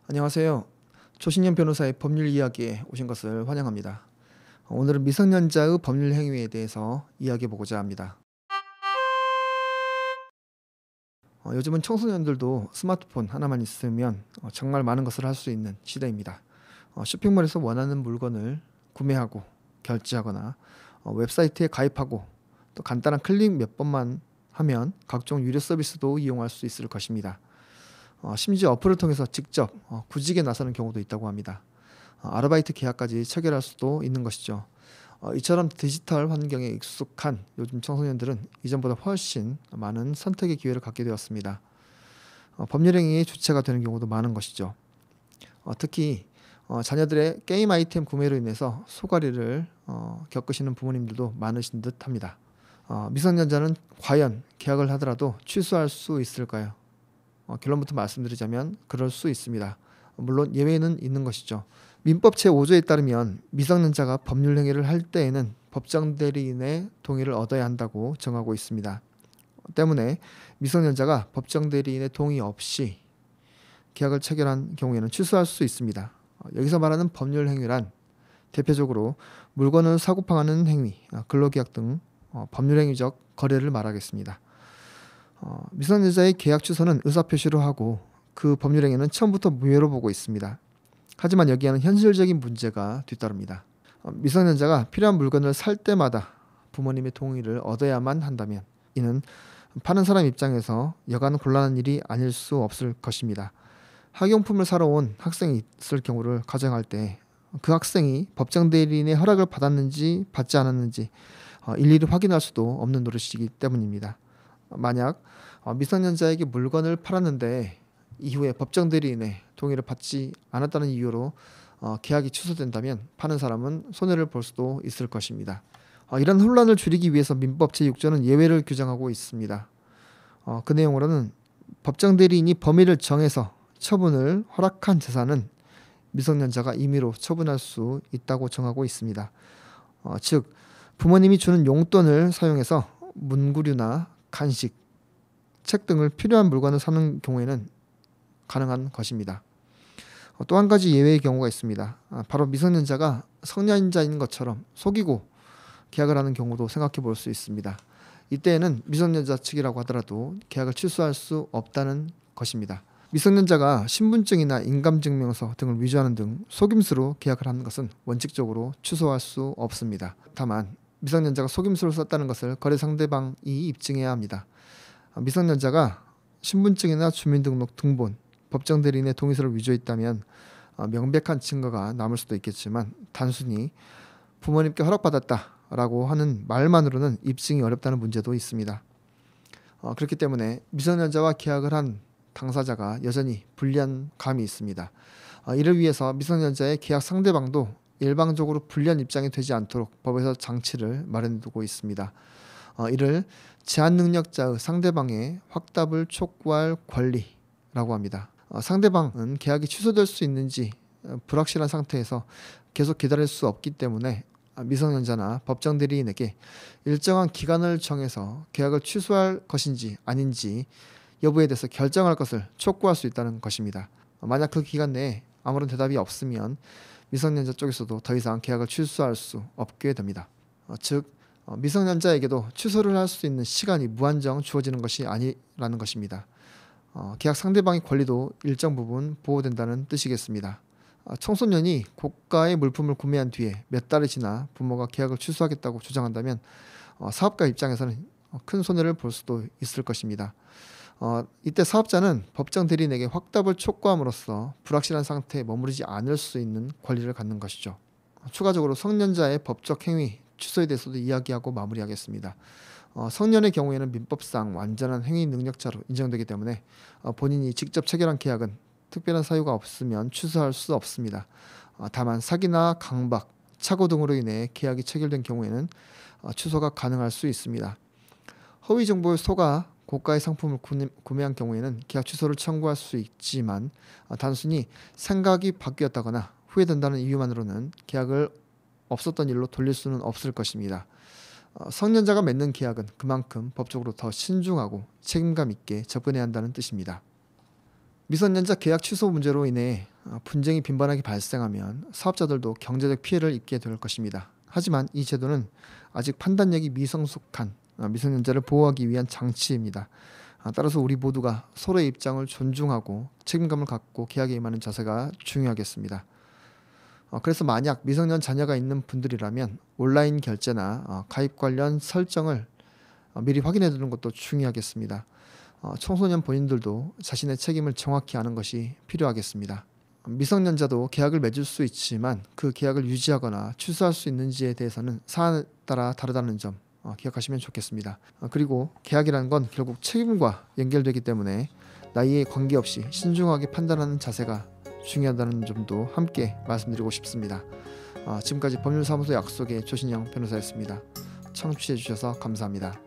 안녕하세요. 조신현 변호사의 법률 이야기에 오신 것을 환영합니다. 오늘은 미성년자의 법률 행위에 대해서 이야기해보고자 합니다. 요즘은 청소년들도 스마트폰 하나만 있으면 정말 많은 것을 할 수 있는 시대입니다. 쇼핑몰에서 원하는 물건을 구매하고 결제하거나 웹사이트에 가입하고 또 간단한 클릭 몇 번만 하면 각종 유료 서비스도 이용할 수 있을 것입니다. 심지어 어플을 통해서 직접 구직에 나서는 경우도 있다고 합니다. 아르바이트 계약까지 체결할 수도 있는 것이죠. 이처럼 디지털 환경에 익숙한 요즘 청소년들은 이전보다 훨씬 많은 선택의 기회를 갖게 되었습니다. 법률행위의 주체가 되는 경우도 많은 것이죠. 특히 자녀들의 게임 아이템 구매로 인해서 소가리를 겪으시는 부모님들도 많으신 듯 합니다. 미성년자는 과연 계약을 하더라도 취소할 수 있을까요? 결론부터 말씀드리자면 그럴 수 있습니다. 물론 예외는 있는 것이죠. 민법 제5조에 따르면 미성년자가 법률 행위를 할 때에는 법정 대리인의 동의를 얻어야 한다고 정하고 있습니다. 때문에 미성년자가 법정 대리인의 동의 없이 계약을 체결한 경우에는 취소할 수 있습니다. 여기서 말하는 법률 행위란 대표적으로 물건을 사고 파는 행위, 근로계약 등 법률 행위적 거래를 말하겠습니다. 미성년자의 계약 취소는 의사표시로 하고 그 법률행위는 처음부터 무효로 보고 있습니다. 하지만 여기에는 현실적인 문제가 뒤따릅니다. 미성년자가 필요한 물건을 살 때마다 부모님의 동의를 얻어야만 한다면 이는 파는 사람 입장에서 여간 곤란한 일이 아닐 수 없을 것입니다. 학용품을 사러 온 학생이 있을 경우를 가정할 때 그 학생이 법정 대리인의 허락을 받았는지 받지 않았는지 일일이 확인할 수도 없는 노릇이기 때문입니다. 만약 미성년자에게 물건을 팔았는데 이후에 법정 대리인의 동의를 받지 않았다는 이유로 계약이 취소된다면 파는 사람은 손해를 볼 수도 있을 것입니다. 이런 혼란을 줄이기 위해서 민법 제6조는 예외를 규정하고 있습니다. 그 내용으로는 법정 대리인이 범위를 정해서 처분을 허락한 재산은 미성년자가 임의로 처분할 수 있다고 정하고 있습니다. 즉 부모님이 주는 용돈을 사용해서 문구류나 간식, 책 등을 필요한 물건을 사는 경우에는 가능한 것입니다. 또 한 가지 예외의 경우가 있습니다. 바로 미성년자가 성년자인 것처럼 속이고 계약을 하는 경우도 생각해 볼 수 있습니다. 이때에는 미성년자 측이라고 하더라도 계약을 취소할 수 없다는 것입니다. 미성년자가 신분증이나 인감증명서 등을 위조하는 등 속임수로 계약을 하는 것은 원칙적으로 취소할 수 없습니다. 다만 미성년자가 속임수를 썼다는 것을 거래 상대방이 입증해야 합니다. 미성년자가 신분증이나 주민등록 등본, 법정 대리인의 동의서를 위조했다면 명백한 증거가 남을 수도 있겠지만 단순히 부모님께 허락받았다라고 하는 말만으로는 입증이 어렵다는 문제도 있습니다. 그렇기 때문에 미성년자와 계약을 한 당사자가 여전히 불리한 감이 있습니다. 이를 위해서 미성년자의 계약 상대방도 일방적으로 불리한 입장이 되지 않도록 법에서 장치를 마련해두고 있습니다. 이를 제한 능력자의 상대방의 확답을 촉구할 권리라고 합니다. 상대방은 계약이 취소될 수 있는지 불확실한 상태에서 계속 기다릴 수 없기 때문에 미성년자나 법정 대리인에게 일정한 기간을 정해서 계약을 취소할 것인지 아닌지 여부에 대해서 결정할 것을 촉구할 수 있다는 것입니다. 만약 그 기간 내에 아무런 대답이 없으면 미성년자 쪽에서도 더 이상 계약을 취소할 수 없게 됩니다. 즉 미성년자에게도 취소를 할 수 있는 시간이 무한정 주어지는 것이 아니라는 것입니다. 계약 상대방의 권리도 일정 부분 보호된다는 뜻이겠습니다. 청소년이 고가의 물품을 구매한 뒤에 몇 달이 지나 부모가 계약을 취소하겠다고 주장한다면 사업가 입장에서는 큰 손해를 볼 수도 있을 것입니다. 이때 사업자는 법정 대리인에게 확답을 촉구함으로써 불확실한 상태에 머무르지 않을 수 있는 권리를 갖는 것이죠. 추가적으로 성년자의 법적 행위 취소에 대해서도 이야기하고 마무리하겠습니다. 성년의 경우에는 민법상 완전한 행위 능력자로 인정되기 때문에 본인이 직접 체결한 계약은 특별한 사유가 없으면 취소할 수 없습니다. 다만 사기나 강박, 착오 등으로 인해 계약이 체결된 경우에는 취소가 가능할 수 있습니다. 허위 정보에 속아 고가의 상품을 구매한 경우에는 계약 취소를 청구할 수 있지만 단순히 생각이 바뀌었다거나 후회된다는 이유만으로는 계약을 없었던 일로 돌릴 수는 없을 것입니다. 성년자가 맺는 계약은 그만큼 법적으로 더 신중하고 책임감 있게 접근해야 한다는 뜻입니다. 미성년자 계약 취소 문제로 인해 분쟁이 빈번하게 발생하면 사업자들도 경제적 피해를 입게 될 것입니다. 하지만 이 제도는 아직 판단력이 미성숙한 미성년자를 보호하기 위한 장치입니다. 따라서 우리 모두가 서로의 입장을 존중하고 책임감을 갖고 계약에 임하는 자세가 중요하겠습니다. 그래서 만약 미성년 자녀가 있는 분들이라면 온라인 결제나 가입 관련 설정을 미리 확인해 두는 것도 중요하겠습니다. 청소년 본인들도 자신의 책임을 정확히 아는 것이 필요하겠습니다. 미성년자도 계약을 맺을 수 있지만 그 계약을 유지하거나 취소할 수 있는지에 대해서는 사안에 따라 다르다는 점 기억하시면 좋겠습니다. 그리고 계약이라는 건 결국 책임과 연결되기 때문에 나이에 관계없이 신중하게 판단하는 자세가 중요하다는 점도 함께 말씀드리고 싶습니다. 지금까지 법률사무소 약속의 조신영 변호사였습니다. 청취해 주셔서 감사합니다.